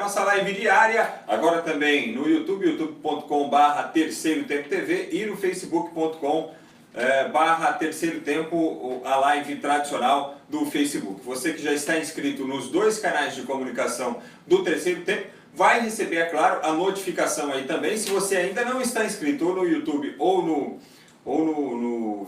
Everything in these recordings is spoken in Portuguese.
Nossa live diária, agora também no YouTube, youtube.com/Terceiro Tempo TV e no facebook.com/Terceiro Tempo, a live tradicional do Facebook. Você que já está inscrito nos dois canais de comunicação do Terceiro Tempo, vai receber, é claro, a notificação aí também. Se você ainda não está inscrito ou no YouTube ou no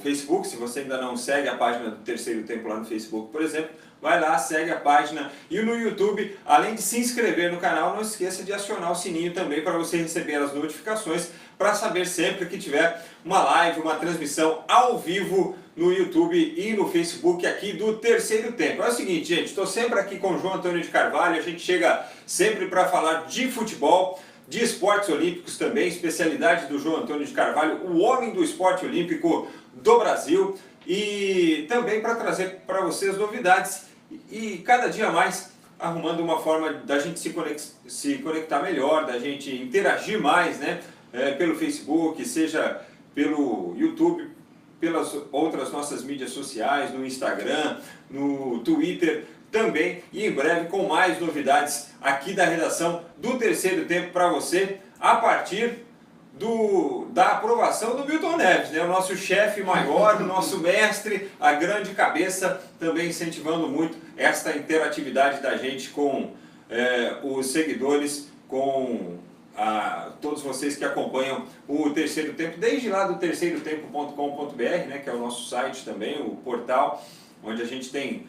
Facebook, se você ainda não segue a página do Terceiro Tempo lá no Facebook, por exemplo, vai lá, segue a página. E no YouTube, além de se inscrever no canal, não esqueça de acionar o sininho também para você receber as notificações, para saber sempre que tiver uma live, uma transmissão ao vivo no YouTube e no Facebook aqui do Terceiro Tempo. É o seguinte, gente, estou sempre aqui com o João Antônio de Carvalho, a gente chega sempre para falar de futebol, de esportes olímpicos também, especialidade do João Antônio de Carvalho, o homem do esporte olímpico do Brasil, e também para trazer para vocês novidades e cada dia mais arrumando uma forma da gente se conectar melhor, da gente interagir mais, né? Pelo Facebook, seja pelo YouTube, pelas outras nossas mídias sociais, no Instagram, no Twitter também, e em breve com mais novidades aqui da redação do Terceiro Tempo para você, a partir da aprovação do Milton Neves, né? O nosso chefe maior, o nosso mestre, a grande cabeça, também incentivando muito esta interatividade da gente com os seguidores, com todos vocês que acompanham o Terceiro Tempo, desde lá do terceirotempo.com.br, né, que é o nosso site também, o portal, onde a gente tem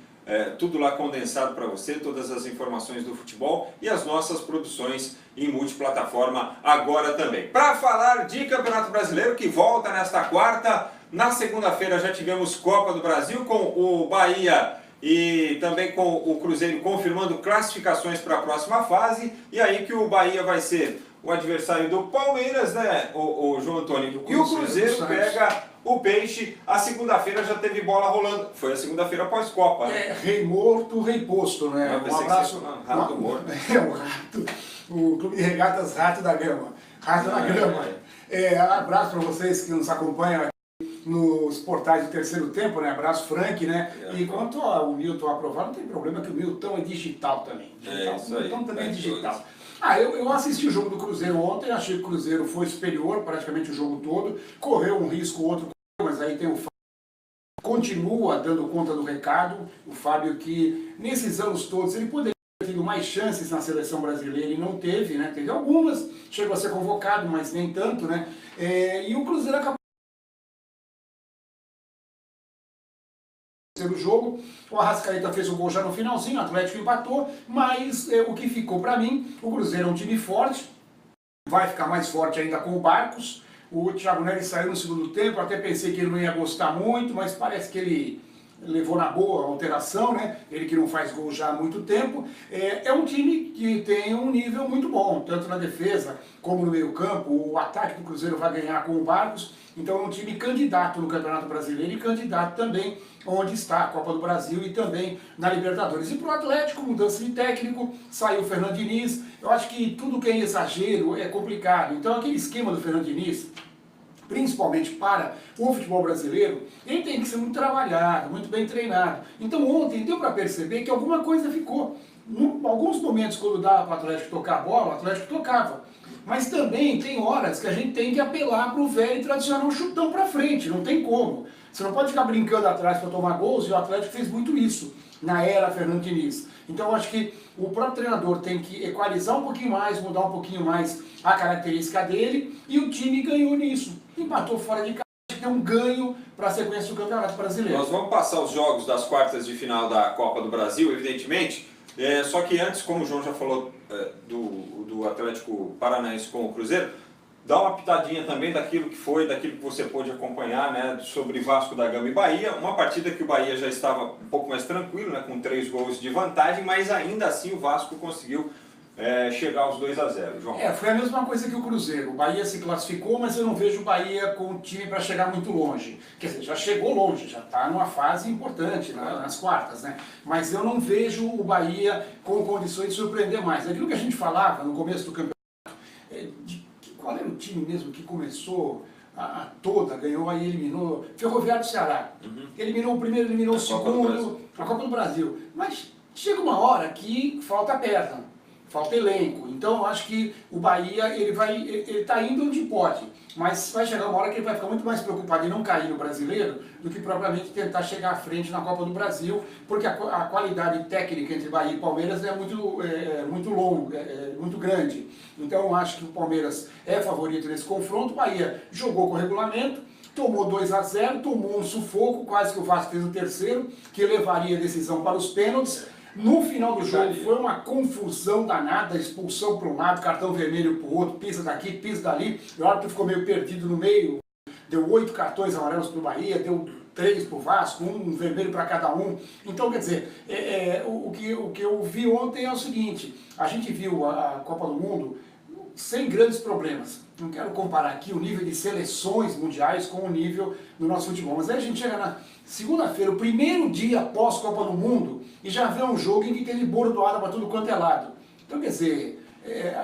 tudo lá condensado para você, todas as informações do futebol e as nossas produções em multiplataforma agora também. Para falar de Campeonato Brasileiro, que volta nesta quarta, na segunda-feira já tivemos Copa do Brasil com o Bahia e também com o Cruzeiro confirmando classificações para a próxima fase, e aí que o Bahia vai ser o adversário do Palmeiras, né, o João Antônio, e o Cruzeiro pega o Peixe. A segunda-feira já teve bola rolando, foi a segunda-feira pós-Copa, né? Rei morto, rei posto, né? Um abraço. Rato morto. O Rato, o Clube de Regatas Rato da Grama. Rato da Grama. Abraço para vocês que nos acompanham aqui nos portais do Terceiro Tempo, né? Abraço, Frank, né? E quanto ao Milton aprovar, não tem problema que o Milton é digital também. O Milton também é digital. Eu assisti o jogo do Cruzeiro ontem, achei que o Cruzeiro foi superior praticamente o jogo todo, correu um risco, outro, mas aí tem o Fábio, continua dando conta do recado, o Fábio que nesses anos todos ele poderia ter tido mais chances na seleção brasileira e não teve, né? Teve algumas, chegou a ser convocado, mas nem tanto, né? E o Cruzeiro acabou o jogo, o Arrascaeta fez o gol já no finalzinho, o Atlético empatou, mas o que ficou para mim, o Cruzeiro é um time forte, vai ficar mais forte ainda com o Barcos, o Thiago Neves saiu no segundo tempo, até pensei que ele não ia gostar muito, mas parece que ele levou na boa a alteração, né? Ele que não faz gol já há muito tempo. É um time que tem um nível muito bom, tanto na defesa como no meio campo. O ataque do Cruzeiro vai ganhar com o Barcos, então é um time candidato no Campeonato Brasileiro e candidato também onde está a Copa do Brasil e também na Libertadores. E para o Atlético, mudança de técnico, saiu o Fernando Diniz. Eu acho que tudo que é exagero é complicado. Então aquele esquema do Fernando Diniz, principalmente para o futebol brasileiro, ele tem que ser muito trabalhado, muito bem treinado. Então ontem deu para perceber que alguma coisa ficou. Em alguns momentos, quando dava para o Atlético tocar a bola, o Atlético tocava. Mas também tem horas que a gente tem que apelar para o velho e tradicional chutão para frente, não tem como. Você não pode ficar brincando atrás para tomar gols, e o Atlético fez muito isso na era Fernando Diniz. Então eu acho que o próprio treinador tem que equalizar um pouquinho mais, mudar um pouquinho mais a característica dele, e o time ganhou nisso. Empatou fora de casa, deu um ganho para a sequência do Campeonato Brasileiro. Nós vamos passar os jogos das quartas de final da Copa do Brasil, evidentemente, só que antes, como o João já falou do Atlético Paranaense com o Cruzeiro, dá uma pitadinha também daquilo que você pôde acompanhar, né, sobre Vasco da Gama e Bahia, uma partida que o Bahia já estava um pouco mais tranquilo, né, com 3 gols de vantagem, mas ainda assim o Vasco conseguiu chegar aos 2-0, João. Foi a mesma coisa que o Cruzeiro. O Bahia se classificou, mas eu não vejo o Bahia com o time para chegar muito longe. Quer dizer, já chegou longe, já está numa fase importante, nas quartas, né? Mas eu não vejo o Bahia com condições de surpreender mais. Aquilo que a gente falava no começo do campeonato, qual era o time mesmo que começou toda, ganhou, aí eliminou, Ferroviário do Ceará. Eliminou o primeiro, eliminou o segundo, a Copa do Brasil. Mas chega uma hora que falta perna. falta elenco. Então eu acho que o Bahia ele está indo onde pode, mas vai chegar uma hora que ele vai ficar muito mais preocupado em não cair no Brasileiro do que propriamente tentar chegar à frente na Copa do Brasil, porque a qualidade técnica entre Bahia e Palmeiras é muito longa, muito grande. Então eu acho que o Palmeiras é favorito nesse confronto. O Bahia jogou com o regulamento, tomou 2-0, tomou um sufoco, quase que o Vasco fez o terceiro, que levaria a decisão para os pênaltis. No final do jogo foi uma confusão danada, expulsão para um lado, cartão vermelho para o outro, pisa daqui, pisa dali. O árbitro ficou meio perdido no meio, deu 8 cartões amarelos para o Bahia, deu 3 para o Vasco, um vermelho para cada um. Então, quer dizer, o que eu vi ontem é o seguinte: a gente viu a Copa do Mundo sem grandes problemas. Não quero comparar aqui o nível de seleções mundiais com o nível do nosso futebol, mas aí a gente chega na segunda-feira, o primeiro dia após Copa do Mundo, e já vê um jogo em que teve bordoada para tudo quanto é lado. Então, quer dizer,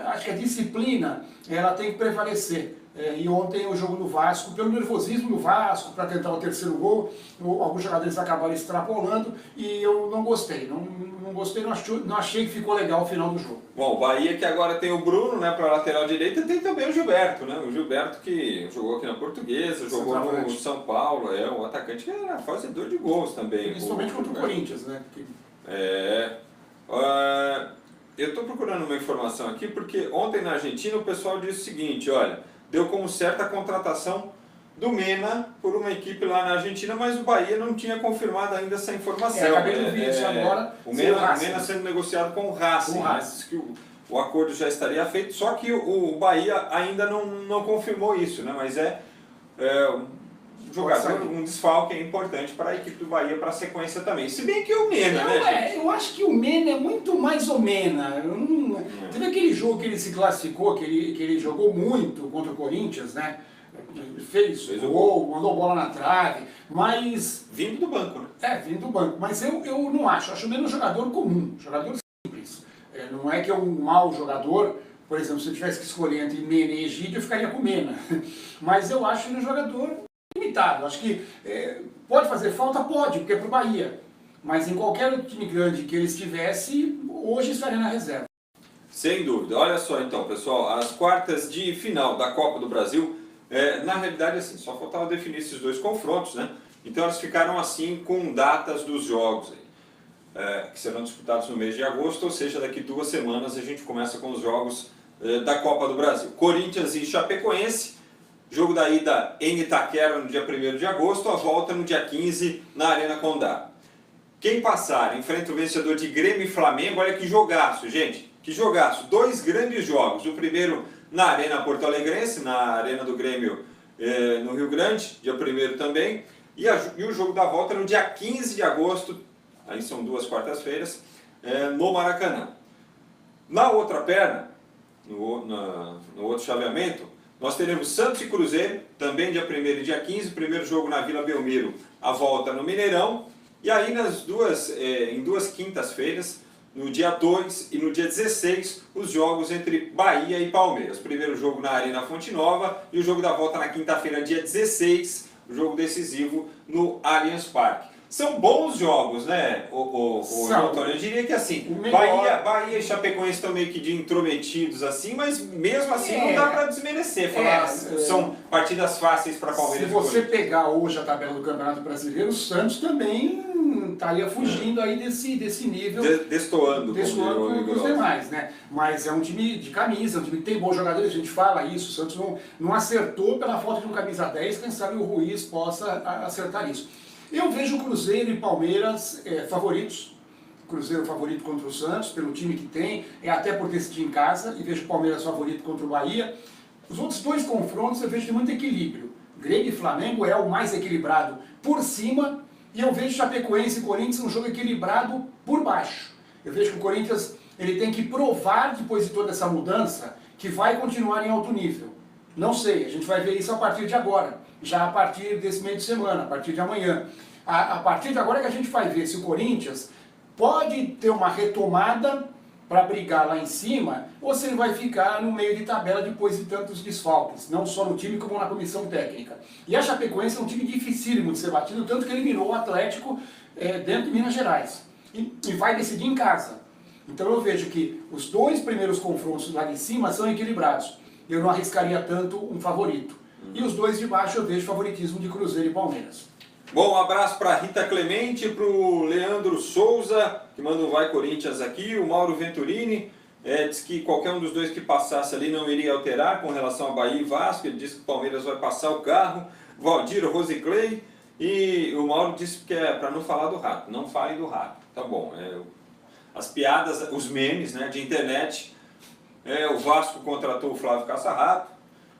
acho que a disciplina ela tem que prevalecer. E ontem o jogo do Vasco, pelo nervosismo do Vasco, para tentar o terceiro gol, alguns jogadores acabaram extrapolando e eu não gostei. Não gostei, não achei que ficou legal o final do jogo. Bom, o Bahia que agora tem o Bruno, né, para lateral direita, tem também o Gilberto, né? O Gilberto que jogou aqui na Portuguesa, jogou no São Paulo, um atacante que era fazedor de gols também. Principalmente contra o Corinthians, né? Eu estou procurando uma informação aqui porque ontem na Argentina o pessoal disse o seguinte: olha, deu como certa a contratação do Mena por uma equipe lá na Argentina, mas o Bahia não tinha confirmado ainda essa informação. Acabei de ouvir isso agora. O Mena sendo negociado com o Racing, mas que o acordo já estaria feito, só que o Bahia ainda não confirmou isso, né? Mas um jogador, um desfalque é importante para a equipe do Bahia, para a sequência também. Se bem que o Mena, né, gente? Eu acho que o Mena é muito mais ou menos. Teve aquele jogo que ele se classificou, que ele jogou muito contra o Corinthians, né? Fez o gol, mandou bola na trave, mas... Vindo do banco, né? Vindo do banco. Mas eu não acho o Mena um jogador comum, jogador simples. Não é que é um mau jogador. Por exemplo, se eu tivesse que escolher entre Mena e Egídio, eu ficaria com o Mena. Mas eu acho ele um jogador limitado. Acho que pode fazer falta? Pode, porque é pro Bahia. Mas em qualquer outro time grande que ele estivesse, hoje estaria na reserva. Sem dúvida. Olha só então, pessoal, as quartas de final da Copa do Brasil, na realidade assim, só faltava definir esses dois confrontos, né? Então elas ficaram assim com datas dos jogos aí, que serão disputados no mês de agosto, ou seja, daqui 2 semanas a gente começa com os jogos da Copa do Brasil. Corinthians e Chapecoense, jogo da ida em Itaquera no dia 1º de agosto, a volta no dia 15 na Arena Condá. Quem passar enfrenta o vencedor de Grêmio e Flamengo. Olha que jogaço, gente, que jogaço. 2 grandes jogos, o primeiro na Arena Porto Alegrense, na Arena do Grêmio no Rio Grande, dia 1º também, e o jogo da volta no dia 15 de agosto, aí são 2 quartas-feiras, no Maracanã. Na outra perna, no outro chaveamento, nós teremos Santos e Cruzeiro, também dia 1º e dia 15, primeiro jogo na Vila Belmiro, a volta no Mineirão, e aí em 2 quintas-feiras, no dia 2 e no dia 16, os jogos entre Bahia e Palmeiras. Primeiro jogo na Arena Fonte Nova e o jogo da volta na quinta-feira, dia 16, o jogo decisivo no Allianz Parque. São bons jogos, né, o João Antônio? Eu diria que assim, Bahia e Chapecoense estão meio que de intrometidos assim, mas mesmo assim não dá para desmerecer, falar são partidas fáceis para Palmeiras. Se você pegar hoje a tabela do Campeonato Brasileiro, o Santos também estaria fugindo aí desse nível. Destoando com os demais, né? Mas é um time de camisa, um time que tem bons jogadores, a gente fala isso, o Santos não acertou pela falta de um camisa 10, quem sabe o Ruiz possa acertar isso. Eu vejo o Cruzeiro e Palmeiras favoritos. Cruzeiro favorito contra o Santos, pelo time que tem, até por decidir em casa, e vejo o Palmeiras favorito contra o Bahia. Os outros 2 confrontos eu vejo de muito equilíbrio. Grêmio e Flamengo é o mais equilibrado por cima, e eu vejo Chapecoense e Corinthians um jogo equilibrado por baixo. Eu vejo que o Corinthians ele tem que provar, depois de toda essa mudança, que vai continuar em alto nível. Não sei, a gente vai ver isso a partir de agora, já a partir desse meio de semana, a partir de amanhã. A partir de agora é que a gente vai ver se o Corinthians pode ter uma retomada para brigar lá em cima, ou se ele vai ficar no meio de tabela depois de tantos desfalques, não só no time como na comissão técnica. E a Chapecoense é um time dificílimo de ser batido, tanto que eliminou o Atlético dentro de Minas Gerais. E vai decidir em casa. Então eu vejo que os dois primeiros confrontos lá de cima são equilibrados. Eu não arriscaria tanto um favorito. E os dois de baixo eu vejo favoritismo de Cruzeiro e Palmeiras. Bom, um abraço para Rita Clemente, para o Leandro Souza, que manda um Vai Corinthians aqui, o Mauro Venturini, diz que qualquer um dos dois que passasse ali não iria alterar com relação a Bahia e Vasco, ele disse que o Palmeiras vai passar o carro, Valdir Rosiclei, e o Mauro disse que é para não falar do Rato, não fale do Rato, tá bom, as piadas, os memes, né, de internet, o Vasco contratou o Flávio Caça-Rato,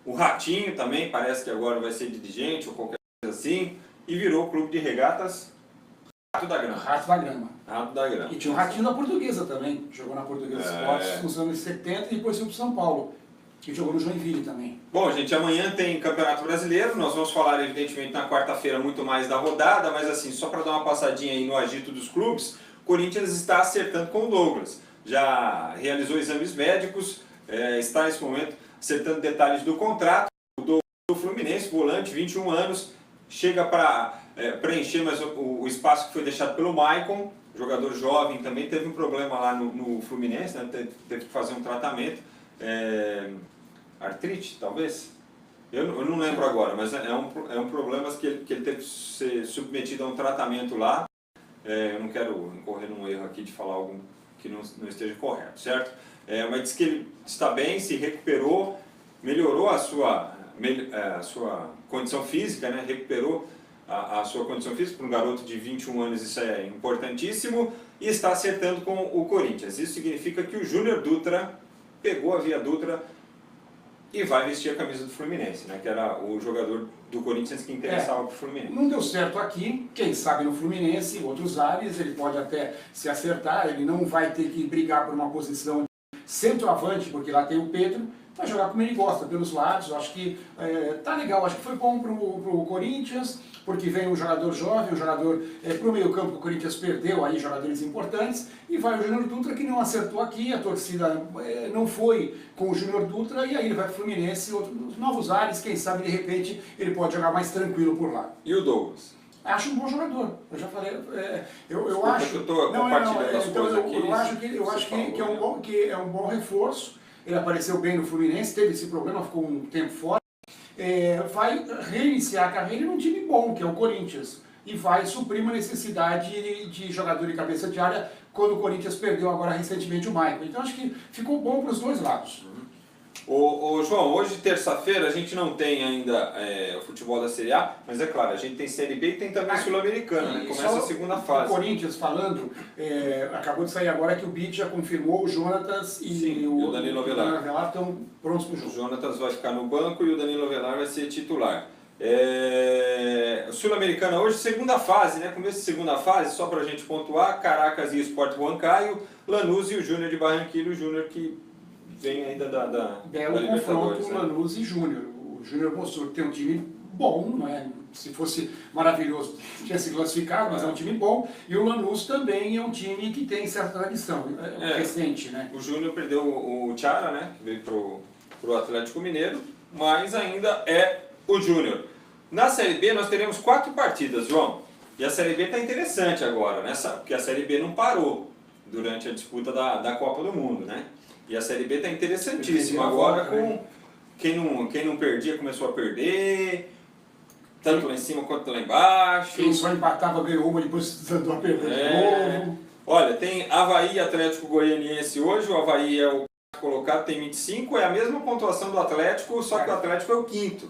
o Ratinho também parece que agora vai ser dirigente ou qualquer coisa assim, e virou o clube de regatas Rato da Grama. Rato da Grama. Rato da Grama. E tinha o Ratinho da Portuguesa também, jogou na Portuguesa Esportes nos anos 70 e depois foi para São Paulo, que jogou no Joinville também. Bom, gente, amanhã tem Campeonato Brasileiro, nós vamos falar evidentemente na quarta-feira muito mais da rodada, mas assim, só para dar uma passadinha aí no agito dos clubes, o Corinthians está acertando com o Douglas, já realizou exames médicos, está nesse momento acertando detalhes do contrato, do Fluminense, volante, 21 anos, chega para preencher mais o espaço que foi deixado pelo Maicon, jogador jovem, também teve um problema lá no Fluminense, né? Teve que fazer um tratamento, artrite talvez, eu não lembro agora, mas é um problema que ele teve que ser submetido a um tratamento lá, eu não quero incorrer num erro aqui de falar algo que não esteja correto, certo? Mas diz que ele está bem, se recuperou, melhorou a sua condição física, né? Recuperou a sua condição física. Para um garoto de 21 anos isso é importantíssimo, e está acertando com o Corinthians. Isso significa que o Júnior Dutra pegou a Via Dutra e vai vestir a camisa do Fluminense, né? Que era o jogador do Corinthians que interessava para o Fluminense. Não deu certo aqui, quem sabe no Fluminense, em outros áreas, ele pode até se acertar, ele não vai ter que brigar por uma posição centroavante, porque lá tem o Pedro, vai jogar como ele gosta, pelos lados. Eu acho que tá legal, acho que foi bom pro Corinthians, porque vem um jogador jovem, um jogador pro meio campo que o Corinthians perdeu aí jogadores importantes, e vai o Júnior Dutra que não acertou aqui, a torcida não foi com o Júnior Dutra, e aí ele vai pro Fluminense, outros novos ares, quem sabe de repente ele pode jogar mais tranquilo por lá. E o Douglas? Acho um bom jogador, eu já falei, eu Desculpa, acho... que eu estou compartilhando as coisas aqui. Eu acho que é um bom reforço, ele apareceu bem no Fluminense, teve esse problema, ficou um tempo fora, vai reiniciar a carreira num time bom, que é o Corinthians, e vai suprir uma necessidade de jogador de cabeça de área, quando o Corinthians perdeu agora recentemente o Maicon. Então acho que ficou bom para os dois lados. Ô João, hoje terça-feira a gente não tem ainda o futebol da Série A, mas é claro, a gente tem Série B e tem também Sul-Americana, né? Começa a segunda fase. O Corinthians falando, acabou de sair agora que o BID já confirmou o Jonatas e o Danilo Avelar estão prontos para o jogo. O Jonatas vai ficar no banco e o Danilo Avelar vai ser titular. Sul-Americana hoje, segunda fase, né? Começo de segunda fase, só para a gente pontuar, Caracas e o Sport Huancayo, Lanús e o Júnior de Barranquilla, o Júnior que vem ainda Belo confronto, né? Lanús e Júnior. O Júnior mostrou que tem um time bom, não é? Se fosse maravilhoso, tinha se classificado, mas é um time bom. E o Lanús também é um time que tem certa tradição, recente, né? O Júnior perdeu o Tchara, né? Que veio pro Atlético Mineiro, mas ainda é o Júnior. Na Série B nós teremos 4 partidas, João. E a Série B está interessante agora, né? Porque a Série B não parou durante a disputa da Copa do Mundo, né? E a Série B está interessantíssima agora, com quem não perdia começou a perder, tanto lá em cima quanto lá embaixo. Quem só empatava ganhou uma, depois andou a perder de novo. Olha, tem Avaí e Atlético Goianiense hoje, o Avaí é o colocado, tem 25, é a mesma pontuação do Atlético, só que o Atlético é o 5º,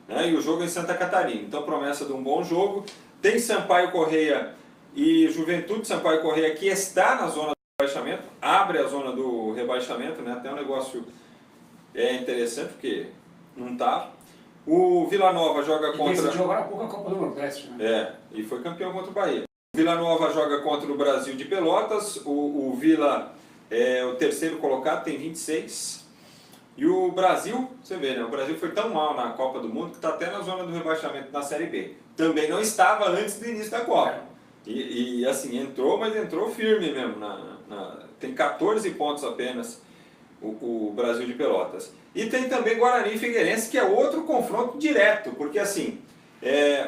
né? E o jogo é em Santa Catarina, então promessa de um bom jogo. Tem Sampaio Corrêa e Juventude. Sampaio Corrêa que está na zona rebaixamento, abre a zona do rebaixamento, né? Até um negócio interessante, porque não tá. O Vila Nova joga contra... decidiu agora há pouco a Copa do Nordeste, né? E foi campeão contra o Bahia. O Vila Nova joga contra o Brasil de Pelotas, o Vila é o 3º colocado, tem 26. E o Brasil, você vê, né? O Brasil foi tão mal na Copa do Mundo que está até na zona do rebaixamento na Série B. Também não estava antes do início da Copa. E assim, entrou, mas entrou firme mesmo. Tem 14 pontos apenas o Brasil de Pelotas. E tem também Guarani e Figueirense, que é outro confronto direto, porque assim,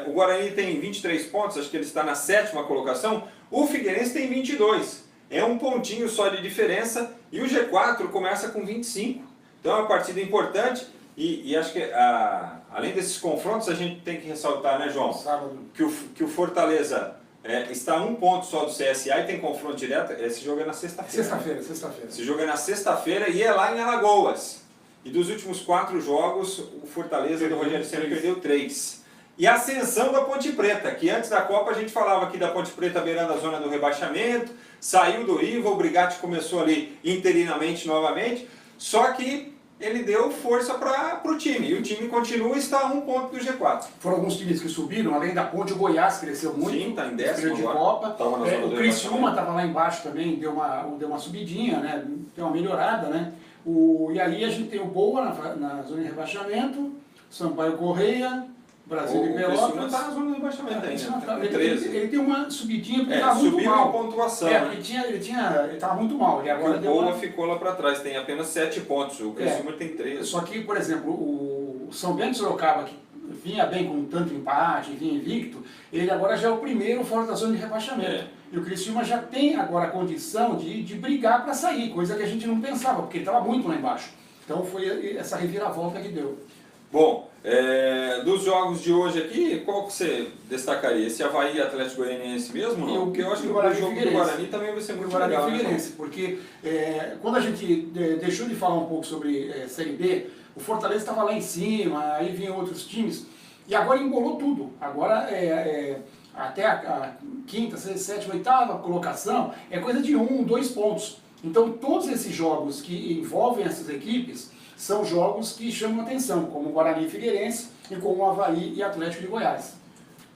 o Guarani tem 23 pontos, acho que ele está na 7ª colocação, o Figueirense tem 22. É um pontinho só de diferença e o G4 começa com 25. Então é uma partida importante e acho que além desses confrontos a gente tem que ressaltar, né, João? Sábado. Que o Fortaleza está a 1 ponto só do CSA e tem confronto direto. Esse jogo é na sexta-feira. Sexta-feira, né? sexta-feira. Esse jogo é na sexta-feira e é lá em Alagoas. E dos últimos 4 jogos, o Fortaleza do Rogério Ceni perdeu 3. E a ascensão da Ponte Preta, que antes da Copa a gente falava aqui da Ponte Preta beirando a zona do rebaixamento, saiu do Riva, o Brigatti começou ali interinamente novamente, só que ele deu força para o time, e o time continua e está a 1 ponto do G4. Foram alguns times que subiram, além da Ponte, o Goiás cresceu muito. Sim, está em 10º de agora. Copa. O Criciúma rebaixamento. estava lá embaixo também, deu uma subidinha, né? Deu uma melhorada, né? E aí a gente tem o Boa na zona de rebaixamento, Sampaio Correia, Brasil de O Criciúma Pelotas. está na zona do rebaixamento ainda, Ele, 13. ele tem uma subidinha porque estava muito subiu mal. a pontuação. É, né? ele estava muito mal. E agora O deu Boa uma... ficou lá para trás, tem apenas 7 pontos, o Criciúma tem 13. Só que, por exemplo, o São Bento de Sorocaba, que vinha bem com tanto empate, vinha invicto, ele agora já é o primeiro fora da zona de rebaixamento. E o Criciúma já tem agora a condição de brigar para sair, coisa que a gente não pensava, porque ele estava muito lá embaixo. Então foi essa reviravolta que deu. Bom, dos jogos de hoje aqui, qual que você destacaria? Esse Avaí Atlético Goianiense mesmo? Não? Porque eu acho que o jogo do Guarani também vai ser muito legal. Figueirense, porque quando a gente deixou de falar um pouco sobre Série B, o Fortaleza estava lá em cima, aí vinham outros times, e agora embolou tudo. Agora até a quinta, sexta, sétima, oitava colocação é coisa de 1, 2 pontos. Então todos esses jogos que envolvem essas equipes são jogos que chamam atenção, como o Guarani e Figueirense e como o Avaí e Atlético de Goiás.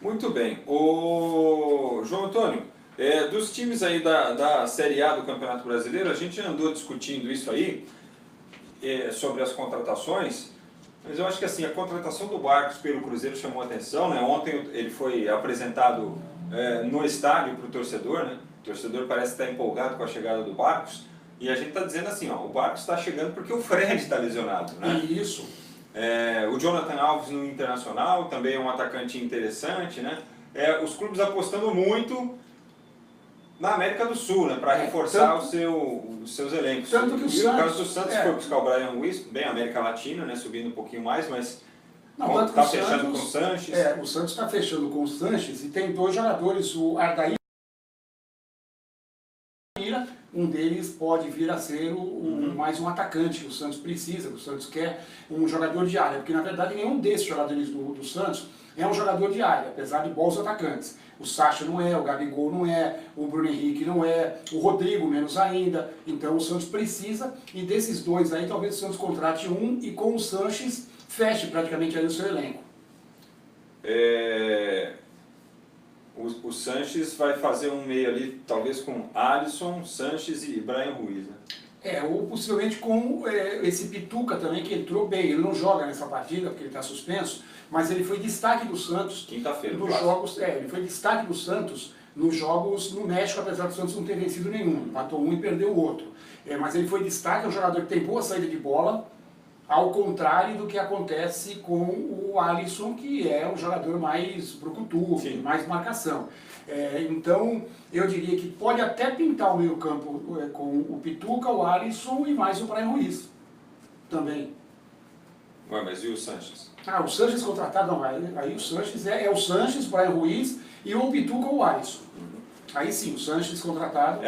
Muito bem. O João Antônio, dos times aí da Série A do Campeonato Brasileiro, a gente andou discutindo isso aí, sobre as contratações, mas eu acho que assim, a contratação do Barcos pelo Cruzeiro chamou atenção, né? Ontem ele foi apresentado no estádio para o torcedor, né? O torcedor parece estar empolgado com a chegada do Barcos, e a gente está dizendo assim, ó, o Barcos está chegando porque o Fred está lesionado, né? Isso. O Jonathan Alves no Internacional também é um atacante interessante, né? Os clubes apostando muito na América do Sul, né? Para reforçar os seus elencos. Tanto que o caso do Santos foi buscar o Brian Ruiz, bem América Latina, né? Subindo um pouquinho mais, mas está fechando com o Sanches. O Santos está fechando com o Sanches e tem 2 jogadores, o Ardaí, um deles pode vir a ser mais um atacante que o Santos precisa, que o Santos quer um jogador de área, porque na verdade nenhum desses jogadores do Santos é um jogador de área, apesar de bons atacantes. O Sacha não é, o Gabigol não é, o Bruno Henrique não é, o Rodrigo menos ainda. Então o Santos precisa, e desses 2 aí talvez o Santos contrate um e com o Sanches feche praticamente aí o seu elenco. O Sanches vai fazer um meio ali, talvez com Alisson, Sanches e Brian Ruiz, né? Ou possivelmente com esse Pituca também, que entrou bem. Ele não joga nessa partida, porque ele está suspenso, mas ele foi destaque do Santos. Quinta-feira. Nos jogos, ele foi destaque do Santos nos jogos no México, apesar do Santos não ter vencido nenhum. Empatou um e perdeu o outro. Mas ele foi destaque, é um jogador que tem boa saída de bola, ao contrário do que acontece com o Alisson, que é um jogador mais brucutu, mais marcação. Então, eu diria que pode até pintar o meio campo com o Pituca, o Alisson e mais o Brian Ruiz também. Ué, mas e o Sanches? O Sanches contratado, não, aí o Sanches é o Sanches, o Brian Ruiz e o Pituca ou o Alisson. Aí sim, o Sanches contratado.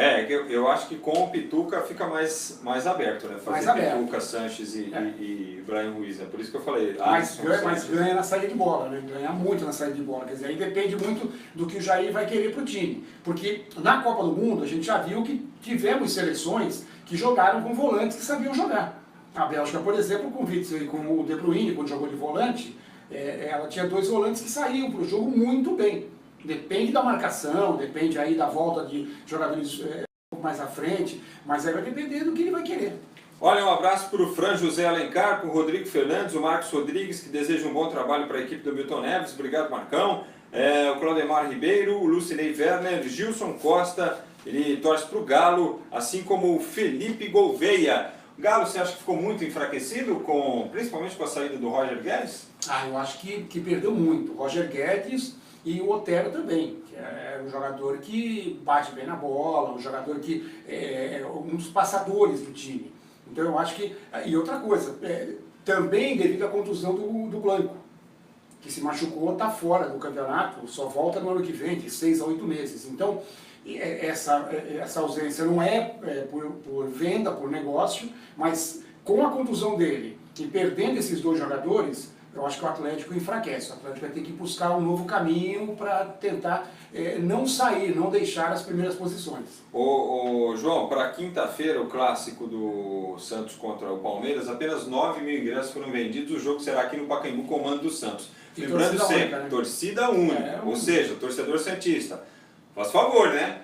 Eu acho que com o Pituca fica mais aberto, né? Fazer Pituca, Sanches e Brian Ruiz, é por isso que eu falei. Mas ganha na saída de bola, né? Ganha muito na saída de bola. Quer dizer, aí depende muito do que o Jair vai querer pro time. Porque na Copa do Mundo a gente já viu que tivemos seleções que jogaram com volantes que sabiam jogar. A Bélgica, por exemplo, com o Witzel e com o De Bruyne, quando jogou de volante, ela tinha 2 volantes que saíam pro jogo muito bem. Depende da marcação, depende aí da volta de jogadores um pouco mais à frente, mas aí vai depender do que ele vai querer. Olha, um abraço para o Fran José Alencar, para o Rodrigo Fernandes, o Marcos Rodrigues, que deseja um bom trabalho para a equipe do Milton Neves. Obrigado, Marcão. O Claudemar Ribeiro, o Lucinei Werner, Gilson Costa, ele torce para o Galo, assim como o Felipe Gouveia. O Galo, você acha que ficou muito enfraquecido, principalmente com a saída do Roger Guedes? Eu acho que perdeu muito. O Roger Guedes e o Otero também, que é um jogador que bate bem na bola, um jogador que é um dos passadores do time. Então eu acho que... E outra coisa, também devido à contusão do Blanco, que se machucou, está fora do campeonato, só volta no ano que vem, de 6 a 8 meses. Então, essa ausência não é por venda, por negócio, mas com a contusão dele e perdendo esses dois jogadores, eu acho que o Atlético enfraquece. O Atlético vai ter que buscar um novo caminho para tentar não sair, não deixar as primeiras posições. João, para quinta-feira, o clássico do Santos contra o Palmeiras, apenas 9 mil ingressos foram vendidos. O jogo será aqui no Pacaembu, comando do Santos. E lembrando torcida sempre, única, né? torcida única, ou seja, torcedor santista. Faz favor, né?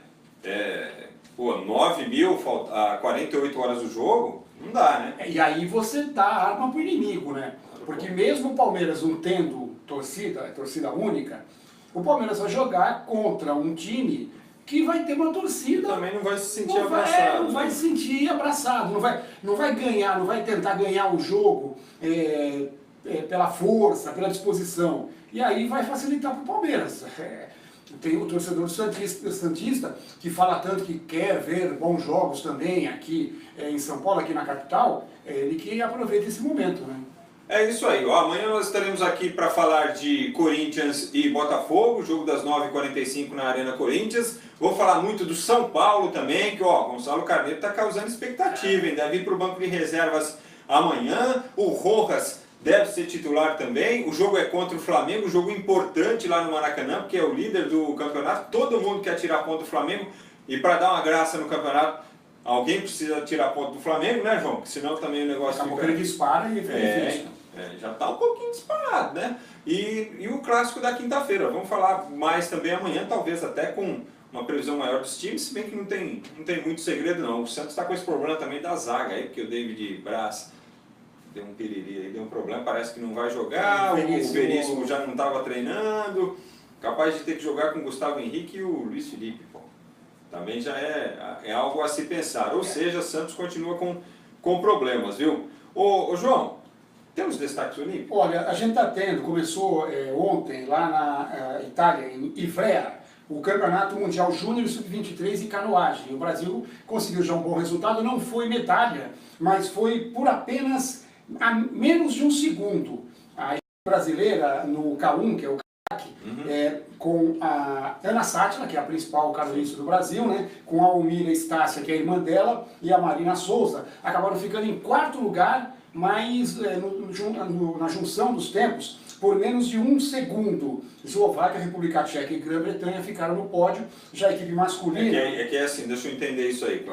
9 mil a 48 horas do jogo, não dá, né? E aí você dá arma para o inimigo, né? Porque mesmo o Palmeiras não tendo torcida única, o Palmeiras vai jogar contra um time que vai ter uma torcida... Também não vai se sentir abraçado. Não vai se sentir abraçado, não vai ganhar, não vai tentar ganhar o jogo pela força, pela disposição. E aí vai facilitar para o Palmeiras. Tem o torcedor santista que fala tanto que quer ver bons jogos também aqui em São Paulo, aqui na capital, ele que aproveita esse momento, né? É isso aí. Amanhã nós estaremos aqui para falar de Corinthians e Botafogo, jogo das 9h45 na Arena Corinthians. Vou falar muito do São Paulo também, que Gonçalo Carneiro está causando expectativa, hein? Deve ir para o banco de reservas amanhã. O Rojas deve ser titular também. O jogo é contra o Flamengo, jogo importante lá no Maracanã, porque é o líder do campeonato. Todo mundo quer tirar ponto do Flamengo. E para dar uma graça no campeonato, alguém precisa tirar ponto do Flamengo, né, João? Porque senão também o negócio fica... ele dispara e fica difícil. Já está um pouquinho disparado, né? E o clássico da quinta-feira. Vamos falar mais também amanhã, talvez até com uma previsão maior dos times, se bem que não tem muito segredo não. O Santos está com esse problema também da zaga aí, porque o David Braz deu um piriri aí, deu um problema, parece que não vai jogar, o Veríssimo já não estava treinando, capaz de ter que jogar com o Gustavo Henrique e o Luiz Felipe, pô. Também já é algo a se pensar, ou seja, Santos continua com problemas, viu? Ô João, temos destaques olímpicos? Olha, a gente está tendo, começou ontem lá na Itália, em Ivrea, o Campeonato Mundial Júnior Sub-23 em canoagem. O Brasil conseguiu já um bom resultado, não foi medalha, mas foi por apenas a menos de um segundo. A equipe brasileira no K1, que é o caiaque, com a Ana Sátila, que é a principal canoísta do Brasil, né, com a Almira Estácia, que é a irmã dela, e a Marina Souza, acabaram ficando em quarto lugar, mas na junção dos tempos, por menos de um segundo. Eslováquia, República Tcheca e Grã-Bretanha ficaram no pódio, já a equipe masculina... É que é assim, deixa eu entender isso aí.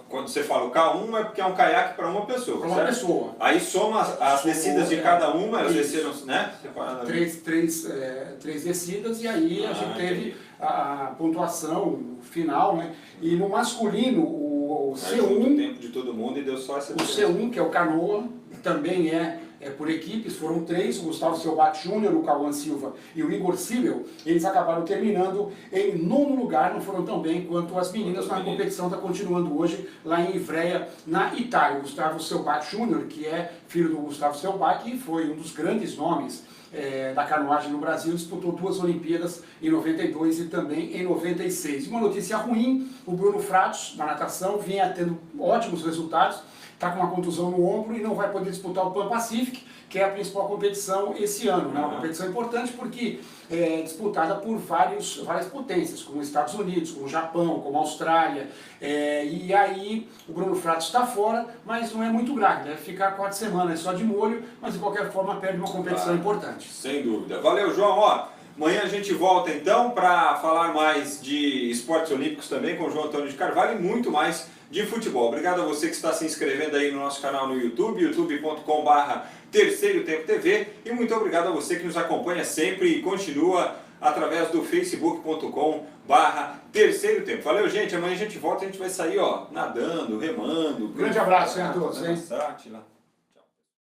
Quando você fala o K1 é porque é um caiaque para uma pessoa, para uma pessoa. Aí soma as descidas de cada uma, elas desceram, né? Três descidas e aí a gente teve a pontuação final, né? E no masculino, o C1... o tempo de todo mundo e deu só essa diferença. O C1, que é o canoa, também é por equipes, foram 3, o Gustavo Selbach Júnior, o Cauã Silva e o Igor Sibel, eles acabaram terminando em 9º lugar, não foram tão bem quanto as meninas, mas a competição está continuando hoje lá em Ivrea, na Itália. O Gustavo Selbach Júnior, que é filho do Gustavo Selbach, e foi um dos grandes nomes da canoagem no Brasil, disputou 2 Olimpíadas em 92 e também em 96. E uma notícia ruim, o Bruno Fratos, da natação, vinha tendo ótimos resultados, está com uma contusão no ombro e não vai poder disputar o Pan Pacific, que é a principal competição esse ano, né? Uma competição importante porque é disputada por várias potências, como os Estados Unidos, como o Japão, como a Austrália, e aí o Bruno Fratos está fora, mas não é muito grave, deve ficar 4 semanas só de molho, mas de qualquer forma perde uma competição importante. Sem dúvida. Valeu, João. Amanhã a gente volta então para falar mais de esportes olímpicos também com o João Antônio de Carvalho e muito mais de futebol. Obrigado a você que está se inscrevendo aí no nosso canal no YouTube, youtube.com/Terceiro Tempo TV, e muito obrigado a você que nos acompanha sempre e continua através do facebook.com/Terceiro Tempo. Valeu, gente. Amanhã a gente volta, a gente vai sair nadando, remando. Grande abraço a todos.